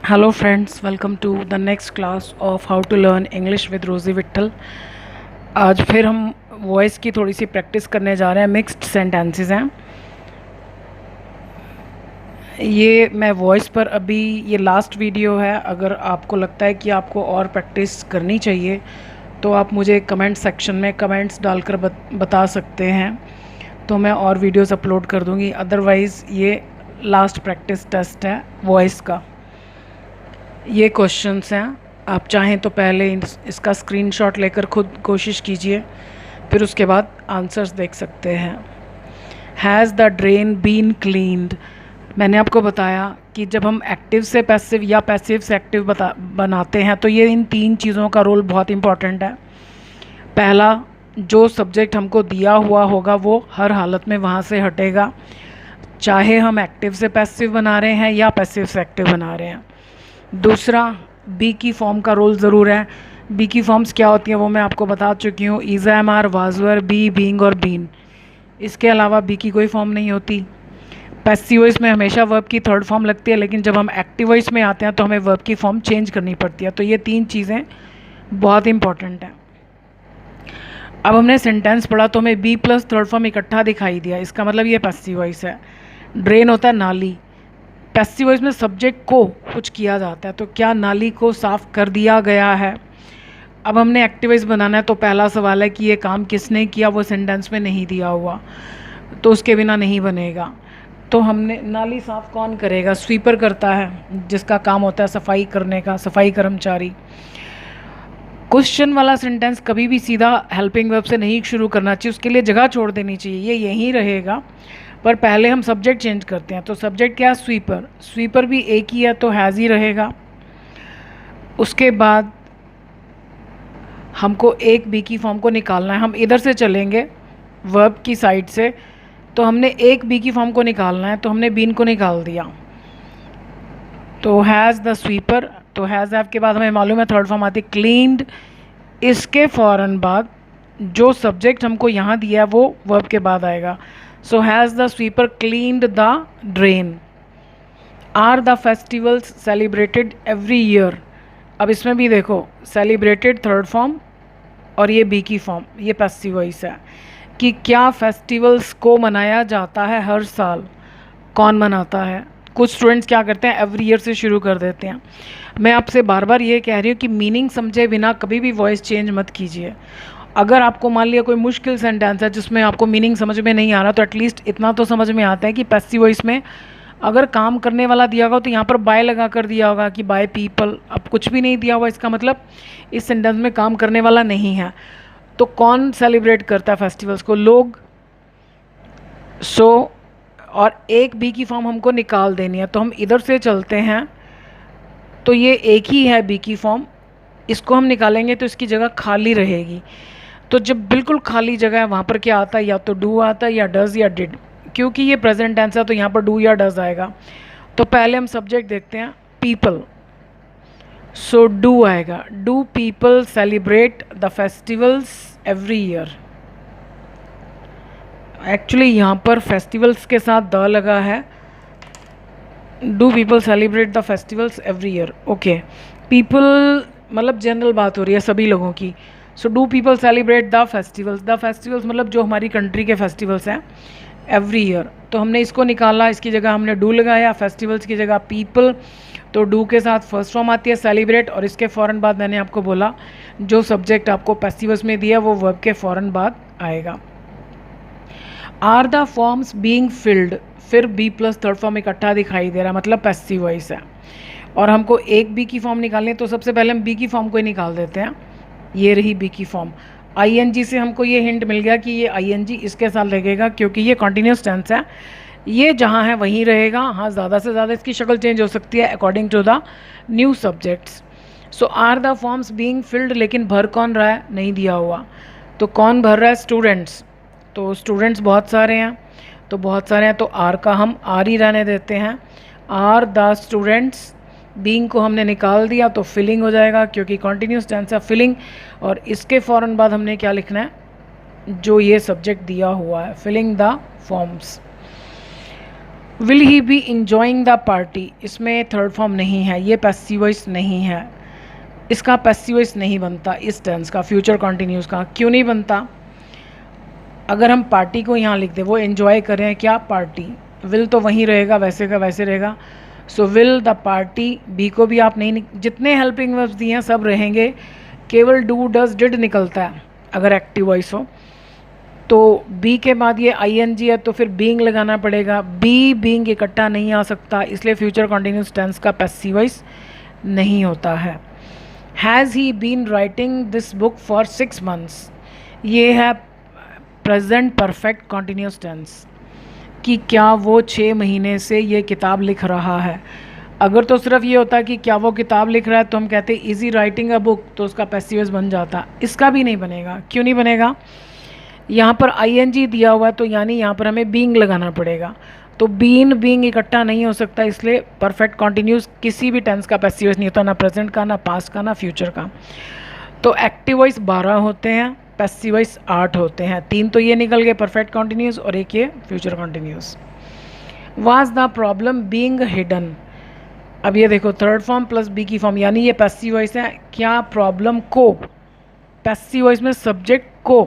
Hello friends, welcome to the next class of how to learn English with Rosie Vitthal. आज फिर हम voice की थोड़ी सी प्रैक्टिस करने जा रहे हैं। मिक्स्ड सेंटेंसेस हैं ये। मैं वॉइस पर अभी ये लास्ट वीडियो है। अगर आपको लगता है कि आपको और प्रैक्टिस करनी चाहिए तो आप मुझे कमेंट सेक्शन में कमेंट्स डालकर बता सकते हैं, तो मैं और वीडियोस अपलोड कर दूंगी। अदरवाइज़ ये लास्ट प्रैक्टिस टेस्ट है वॉइस का। ये क्वेश्चंस हैं, आप चाहें तो पहले इसका स्क्रीनशॉट लेकर खुद कोशिश कीजिए, फिर उसके बाद आंसर्स देख सकते हैं। Has the drain been cleaned? मैंने आपको बताया कि जब हम एक्टिव से पैसिव या पैसिव से एक्टिव बनाते हैं तो ये इन तीन चीज़ों का रोल बहुत इम्पॉर्टेंट है। पहला, जो सब्जेक्ट हमको दिया हुआ होगा वो हर हालत में वहाँ से हटेगा, चाहे हम एक्टिव से पैसिव बना रहे हैं या पैसिव से एक्टिव बना रहे हैं। दूसरा, बी की फॉर्म का रोल ज़रूर है। बी की फॉर्म्स क्या होती हैं वो मैं आपको बता चुकी हूँ, is, am, are, was, were, be, being और बीन। इसके अलावा बी की कोई फॉर्म नहीं होती। पैसिव वॉइस में हमेशा वर्ब की थर्ड फॉर्म लगती है, लेकिन जब हम एक्टिव वॉइस में आते हैं तो हमें वर्ब की फॉर्म चेंज करनी पड़ती है। तो ये तीन चीज़ें बहुत इंपॉर्टेंट हैं। अब हमने सेंटेंस पढ़ा तो हमें बी प्लस थर्ड फॉर्म इकट्ठा दिखाई दिया, इसका मतलब ये पैसिव वॉइस है। ड्रेन होता है नाली। पैसिव वॉइस में सब्जेक्ट को कुछ किया जाता है, तो क्या नाली को साफ कर दिया गया है। अब हमने एक्टिव वॉइस बनाना है तो पहला सवाल है कि ये काम किसने किया, वो सेंटेंस में नहीं दिया हुआ, तो उसके बिना नहीं बनेगा। तो हमने नाली साफ कौन करेगा? स्वीपर करता है, जिसका काम होता है सफाई करने का, सफाई कर्मचारी। क्वेश्चन वाला सेंटेंस कभी भी सीधा हेल्पिंग वर्ब से नहीं शुरू करना चाहिए, उसके लिए जगह छोड़ देनी चाहिए, ये यहीं रहेगा। पर पहले हम सब्जेक्ट चेंज करते हैं, तो सब्जेक्ट क्या है? स्वीपर। स्वीपर भी एक ही है तो हैज़ ही रहेगा। उसके बाद हमको एक बी की फॉर्म को निकालना है। हम इधर से चलेंगे वर्ब की साइड से, तो हमने एक बी की फॉर्म को निकालना है, तो हमने बीन को निकाल दिया। तो हैज़ द स्वीपर, तो हैज़ हैव के बाद हमें मालूम है थर्ड फॉर्म आती है क्लीन्ड। इसके फ़ौरन बाद जो सब्जेक्ट हमको यहाँ दिया है वो वर्ब के बाद आएगा। So has the sweeper cleaned the drain. Are the festivals celebrated every year? अब इसमें भी देखो, सेलिब्रेटेड थर्ड फॉर्म और ये बी की फॉर्म, ये पैसिव वॉइस है कि क्या फेस्टिवल्स को मनाया जाता है हर साल। कौन मनाता है? कुछ स्टूडेंट्स क्या करते हैं, एवरी ईयर से शुरू कर देते हैं। मैं आपसे बार बार ये कह रही हूँ कि मीनिंग समझे बिना कभी भी वॉइस चेंज मत कीजिए। अगर आपको मान लिया कोई मुश्किल सेंटेंस है जिसमें आपको मीनिंग समझ में नहीं आ रहा, तो एटलीस्ट इतना तो समझ में आता है कि पैसिव वॉइस में अगर काम करने वाला दिया होगा तो यहाँ पर बाय लगा कर दिया होगा कि बाय पीपल। अब कुछ भी नहीं दिया हुआ, इसका मतलब इस सेंटेंस में काम करने वाला नहीं है। तो कौन सेलिब्रेट करता है फेस्टिवल्स को? लोग। सो और एक बी की फॉर्म हमको निकाल देनी है, तो हम इधर से चलते हैं, तो ये एक ही है बी की फॉर्म, इसको हम निकालेंगे तो इसकी जगह खाली रहेगी। तो जब बिल्कुल खाली जगह है वहाँ पर क्या आता है? या तो डू आता है या डज या डिड। क्योंकि ये प्रेजेंट टेंस है तो यहाँ पर डू या डज आएगा। तो पहले हम सब्जेक्ट देखते हैं, पीपल। सो डू आएगा। Do people celebrate the festivals every year? Actually यहाँ पर फेस्टिवल्स के साथ द लगा है। Do people celebrate the festivals every year? Okay, people मतलब जनरल बात हो रही है सभी लोगों की। So do people celebrate the festivals? The festivals मतलब जो हमारी कंट्री के फेस्टिवल्स हैं एवरी ईयर। तो हमने इसको निकाला, इसकी जगह हमने डू लगाया, फेस्टिवल्स की जगह पीपल। तो डू के साथ फर्स्ट फॉर्म आती है सेलिब्रेट, और इसके फ़ौरन बाद मैंने आपको बोला जो सब्जेक्ट आपको पैसिवस में दिया वो वर्ब के फ़ौरन बाद आएगा। Are the forms being filled? फिर बी प्लस थर्ड फॉर्म इकट्ठा दिखाई दे रहा है, मतलब पैसिव वॉइस है। और हमको एक बी की फॉर्म निकालनी है, तो सबसे पहले हम बी की फॉर्म को ही निकाल देते हैं। ये रही बी की फॉर्म। आईएनजी से हमको ये हिंट मिल गया कि ये आईएनजी इसके साथ लगेगा, क्योंकि ये कॉन्टिन्यूस टेंस है, ये जहाँ है वहीं रहेगा। हाँ, ज़्यादा से ज़्यादा इसकी शक्ल चेंज हो सकती है according to the new subjects. So are the forms being filled, लेकिन भर कौन रहा है? नहीं दिया हुआ। तो कौन भर रहा है? स्टूडेंट्स। तो स्टूडेंट्स बहुत सारे हैं, तो बहुत सारे हैं, तो आर का हम आर ही रहने देते हैं। Are the students. बीइंग को हमने निकाल दिया तो फिलिंग हो जाएगा, क्योंकि कॉन्टिन्यूस टेंस है फिलिंग। और इसके फ़ौरन बाद हमने क्या लिखना है? जो ये सब्जेक्ट दिया हुआ है, filling the forms. Will he be enjoying the party, इसमें थर्ड फॉर्म नहीं है, ये पैसिव वॉइस नहीं है, इसका पैसिव वॉइस नहीं बनता इस टेंस का, फ्यूचर कॉन्टिन्यूस का। क्यों नहीं बनता? अगर हम पार्टी को यहाँ लिख दें, वो एंजॉय कर रहे हैं क्या? पार्टी। विल तो वहीं रहेगा, वैसे का वैसे रहेगा। So will the party, be को भी आप नहीं, जितने हेल्पिंग वर्ब्स दिए हैं सब रहेंगे, केवल डू डज डिड निकलता है अगर एक्टिव वॉइस हो। तो बी के बाद ये आईएनजी है तो फिर बीइंग लगाना पड़ेगा, बी बीइंग इकट्ठा नहीं आ सकता, इसलिए फ्यूचर कॉन्टिन्यूस टेंस का पैसिव वॉइस नहीं होता है। Has he been writing this book for 6 months, ये है प्रेजेंट परफेक्ट कॉन्टिन्यूस टेंस कि क्या वो 6 महीने से ये किताब लिख रहा है। अगर तो सिर्फ ये होता कि क्या वो किताब लिख रहा है तो हम कहते is he writing a book, तो उसका पैसिव वॉइस बन जाता। इसका भी नहीं बनेगा। क्यों नहीं बनेगा? यहाँ पर आईएनजी दिया हुआ है तो यानी यहाँ पर हमें बीइंग लगाना पड़ेगा, तो बीइंग इकट्ठा नहीं हो सकता, इसलिए परफेक्ट कॉन्टिन्यूस किसी भी टेंस का पैसिव वॉइस नहीं होता, ना प्रेजेंट का, ना पास्ट का, ना फ्यूचर का। तो एक्टिव वॉइस 12 होते हैं, पैसिव वॉइस 8 होते हैं। 3 तो ये निकल गए परफेक्ट कॉन्टिन्यूस और एक ये future continuous. Was the problem being hidden, अब ये देखो थर्ड फॉर्म प्लस बी की फॉर्म, यानी ये पैसिव वॉइस है। क्या प्रॉब्लम को, पैसिव वॉइस में सब्जेक्ट को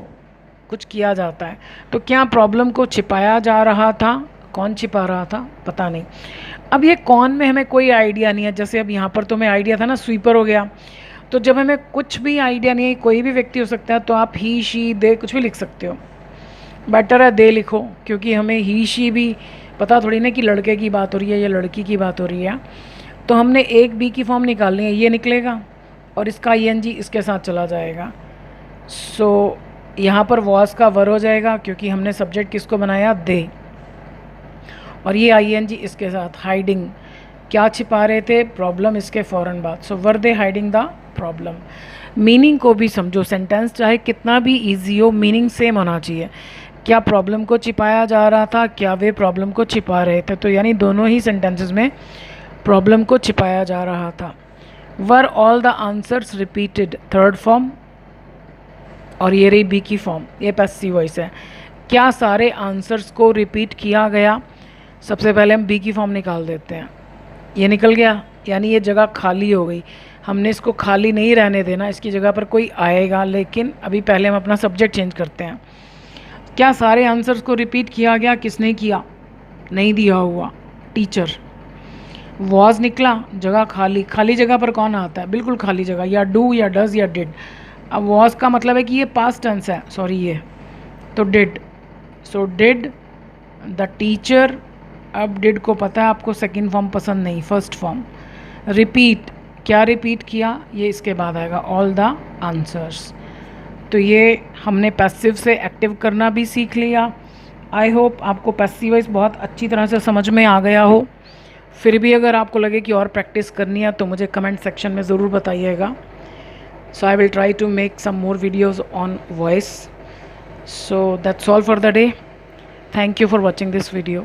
कुछ किया जाता है, तो क्या प्रॉब्लम को छिपाया जा रहा था? कौन छिपा रहा था? पता नहीं। अब ये कौन में हमें कोई आइडिया नहीं है, जैसे अब यहाँ पर तो हमें आइडिया था ना, स्वीपर हो गया। तो जब हमें कुछ भी आइडिया नहीं है, कोई भी व्यक्ति हो सकता है, तो आप ही शी दे कुछ भी लिख सकते हो। बेटर है दे लिखो, क्योंकि हमें ही शी भी पता थोड़ी ना कि लड़के की बात हो रही है या लड़की की बात हो रही है। तो हमने एक बी की फॉर्म निकालनी है, ये निकलेगा और इसका आईएनजी इसके साथ चला जाएगा। सो यहाँ पर वॉज का वर हो जाएगा, क्योंकि हमने सब्जेक्ट किसको बनाया? दे, और ये आईएनजी इसके साथ। हाइडिंग, क्या छिपा रहे थे? प्रॉब्लम, इसके फ़ौरन बाद। सो वर दे हाइडिंग द प्रॉब्लम। मीनिंग को भी समझो, सेंटेंस चाहे कितना भी ईजी हो, मीनिंग सेम होना चाहिए। क्या प्रॉब्लम को छिपाया जा रहा था? क्या वे प्रॉब्लम को छिपा रहे थे? तो यानी दोनों ही सेंटेंसेस में प्रॉब्लम को छिपाया जा रहा था। Were all the answers repeated, third form, और ये रही बी की फॉर्म, ये पैसिव वॉइस है। क्या सारे आंसर्स को रिपीट किया गया? सबसे पहले हम बी की फॉर्म निकाल देते हैं, ये निकल गया, यानी ये जगह खाली हो गई। हमने इसको खाली नहीं रहने देना, इसकी जगह पर कोई आएगा, लेकिन अभी पहले हम अपना सब्जेक्ट चेंज करते हैं। क्या सारे आंसर्स को रिपीट किया गया? किसने किया? नहीं दिया हुआ, टीचर। वॉज निकला, जगह खाली, खाली जगह पर कौन आता है? बिल्कुल खाली जगह, या डू या डज या डिड। अब वॉज का मतलब है कि ये पास्ट टेंस है, सॉरी ये तो did. So did the teacher, अब डिड को पता है आपको सेकंड फॉर्म पसंद नहीं, फर्स्ट फॉर्म। रिपीट, क्या रिपीट किया? ये इसके बाद आएगा, ऑल द आंसर्स। तो ये हमने पैसिव से एक्टिव करना भी सीख लिया। आई होप आपको पैसिव वॉइस बहुत अच्छी तरह से समझ में आ गया हो। फिर भी अगर आपको लगे कि और प्रैक्टिस करनी है तो मुझे कमेंट सेक्शन में ज़रूर बताइएगा। So I will try to make some more videos on voice. So that's all for the day. Thank you for watching this video.